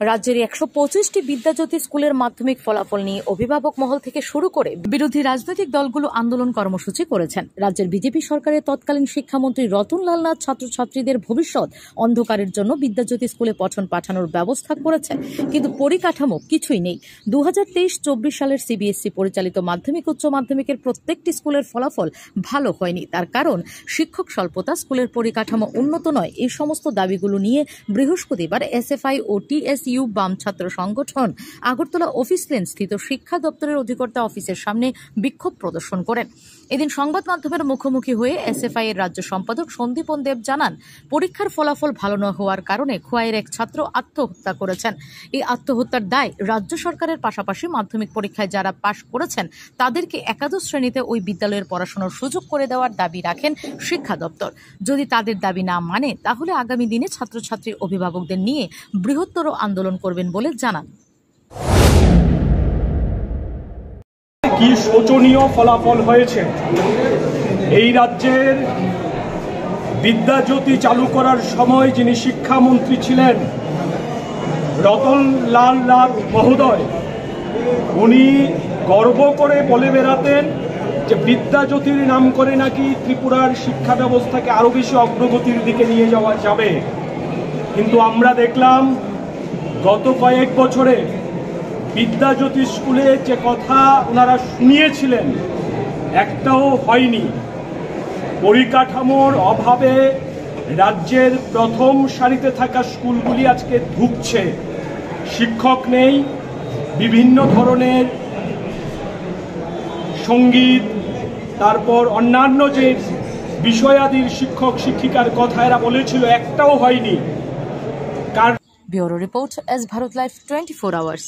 রাজ্যের ১২৫টি বিদ্যাজ্যোতি স্কুলের মাধ্যমিক ফলাফল নিয়ে অভিভাবক মহল থেকে শুরু করে বিরোধী রাজনৈতিক দলগুলো আন্দোলন কর্মসূচি করেছেন। রাজ্যের বিজেপি সরকারের তৎকালীন শিক্ষামন্ত্রী রতনলাল নাথ ছাত্রছাত্রীদের ভবিষ্যৎ অন্ধকারের জন্য বিদ্যাজ্যোতি স্কুলে পঠন পাঠানোর ব্যবস্থা করেছেন, কিন্তু পরিকাঠামো কিছুই নেই। ২০২৩-২৪ সালের সিবিএসই পরিচালিত মাধ্যমিক উচ্চ মাধ্যমিকের প্রত্যেকটি স্কুলের ফলাফল ভালো হয়নি। তার কারণ শিক্ষক স্বল্পতা, স্কুলের পরিকাঠামো উন্নত নয়। এই সমস্ত দাবিগুলো নিয়ে বৃহস্পতিবার এসএফআই ও টিএসইউ বাম ছাত্র সংগঠন আগরতলা অফিস লেন স্থিত শিক্ষা দপ্তরের অধিকর্তা অফিসের সামনে বিক্ষোভ প্রদর্শন করেন। এদিন সংবাদ মাধ্যমের মুখোমুখি হয়ে এসএফআই এর রাজ্য সম্পাদক সন্দীপন দেব জানান, পরীক্ষার ফলাফল ভালো না হওয়ার কারণে খোয়াইয়ের এক ছাত্র আত্মহত্যা করেছেন। এই আত্মহত্যার দায় রাজ্য সরকারের পাশাপাশি মাধ্যমিক পরীক্ষায় যারা পাশ করেছেন তাদেরকে একাদশ শ্রেণীতে ওই বিদ্যালয়ের পড়াশোনার সুযোগ করে দেওয়ার দাবি রাখেন শিক্ষা দপ্তর। যদি তাদের দাবি না মানে তাহলে আগামী দিনে ছাত্রছাত্রী অভিভাবকদের নিয়ে বৃহত্তর আন্দোলন করবেন বলে জানান। কি শোচনীয় ফলাফল হয়েছে। এই রাজ্যের বিদ্যাজ্যোতি চালু করার সময় যিনি শিক্ষামন্ত্রী ছিলেন রতনলাল নাথ মহোদয়, উনি গর্ব করে বলে বেড়াতেন যে বিদ্যাজ্যোতির নাম করে নাকি ত্রিপুরার শিক্ষা ব্যবস্থাকে আরো বেশি অগ্রগতির দিকে নিয়ে যাওয়া যাবে। কিন্তু আমরা দেখলাম গত কয়েক বছরে বিদ্যাজ্যোতি স্কুলে যে কথা ওনারা শুনিয়েছিলেন একটাও হয়নি। পরিকাঠামোর অভাবে রাজ্যের প্রথম সারিতে থাকা স্কুলগুলি আজকে ধুঁকছে। শিক্ষক নেই, বিভিন্ন ধরনের সঙ্গীত, তারপর অন্যান্য যে বিষয়াদির শিক্ষক শিক্ষিকার কথা এরা বলেছিল একটাও হয়নি। Bureau report, S Bharat live 24 hours.